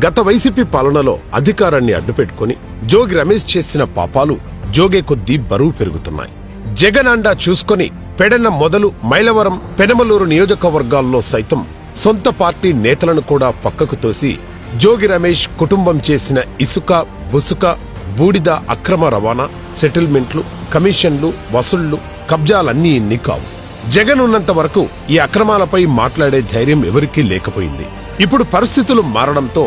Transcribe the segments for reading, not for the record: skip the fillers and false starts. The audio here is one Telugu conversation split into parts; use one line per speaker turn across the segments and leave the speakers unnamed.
గత వైసీపీ పాలనలో అధికారాన్ని అడ్డుపెట్టుకుని జోగి రమేష్ చేసిన పాపాలు జోగే కొద్దీ బరువు పెరుగుతున్నాయి. జగన్ అండా చూసుకొని పెడన మొదలు మైలవరం, పెనమలూరు నియోజకవర్గాల్లో సైతం సొంత పార్టీ నేతలను కూడా పక్కకు తోసి జోగి రమేష్ కుటుంబం చేసిన ఇసుక, బుసుక, బూడిద అక్రమ రవాణా, సెటిల్మెంట్లు, కమిషన్లు, వసూళ్లు, కబ్జాలన్నీ ఇన్ని కావు. జగన్ ఉన్నంత వరకు ఈ అక్రమాలపై మాట్లాడే ధైర్యం ఎవరికీ లేకపోయింది. ఇప్పుడు పరిస్థితులు మారడంతో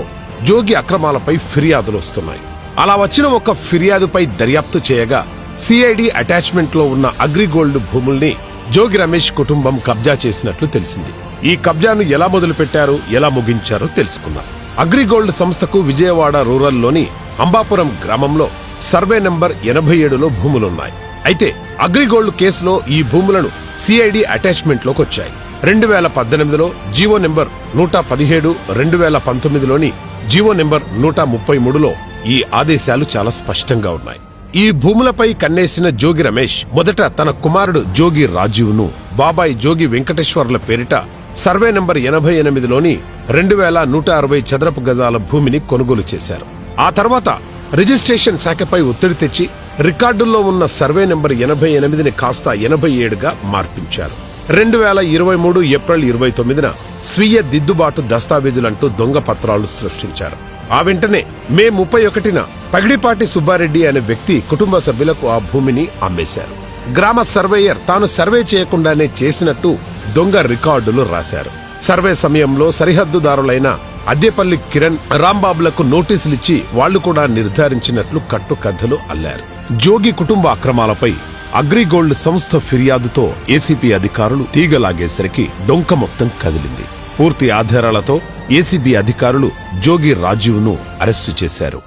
జోగి అక్రమాలపై ఫిర్యాదులొస్తున్నాయి. అలా వచ్చిన ఒక ఫిర్యాదుపై దర్యాప్తు చేయగా సిఐడి అటాచ్మెంట్ లో ఉన్న అగ్రిగోల్డ్ భూముల్ని జోగి రమేష్ కుటుంబం కబ్జా చేసినట్లు తెలిసింది. ఈ కబ్జాను ఎలా మొదలుపెట్టారు, ఎలా ముగించారో తెలుసుకుందాం. అగ్రిగోల్డ్ సంస్థకు విజయవాడ రూరల్లోని అంబాపురం గ్రామంలో సర్వే నంబర్ 87లో భూములున్నాయి. అయితే అగ్రిగోల్డ్ కేసులో ఈ భూములను సిఐడి అటాచ్మెంట్ లోకి వచ్చాయి. 2018లో జీవో నెంబర్ 117, 2019లోని జీవో నెంబర్ 133లో ఈ ఆదేశాలు చాలా స్పష్టంగా ఉన్నాయి. ఈ భూములపై కన్నేసిన జోగి రమేష్ మొదట తన కుమారుడు జోగి రాజీవ్ను బాబాయ్ జోగి వెంకటేశ్వర్ల పేరిట సర్వే నంబర్ 88లోని 2160 చదరపు గజాల భూమిని కొనుగోలు చేశారు. ఆ తర్వాత రిజిస్ట్రేషన్ శాఖపై ఒత్తిడి తెచ్చి రికార్డుల్లో ఉన్న సర్వే నంబర్ 88ని కాస్త 87గా మార్పించారు. 2023 ఏప్రిల్ 29న స్వీయ దిద్దుబాటు దస్తావేజులంటూ దొంగ పత్రాలు సృష్టించారు. ఆ వెంటనే మే 31న పగిడిపాటి సుబ్బారెడ్డి అనే వ్యక్తి కుటుంబ సభ్యులకు ఆ భూమిని అమ్మేశారు. గ్రామ సర్వేయర్ తాను సర్వే చేయకుండానే చేసినట్టు దొంగ రికార్డులు రాశారు. సర్వే సమయంలో సరిహద్దుదారులైన అద్దేపల్లి కిరణ్, రాంబాబులకు నోటీసులిచ్చి వాళ్లు కూడా నిర్ధారించినట్లు కట్టుకథలు అల్లారు. జోగి కుటుంబ అక్రమాలపై అగ్రిగోల్డ్ సంస్థ ఫిర్యాదుతో ఏసీబీ అధికారులు తీగలాగేసరికి డొంక మొత్తం కదిలింది. పూర్తి ఆధారాలతో ఏసీబీ అధికారులు జోగి రాజీవ్ను అరెస్టు చేశారు.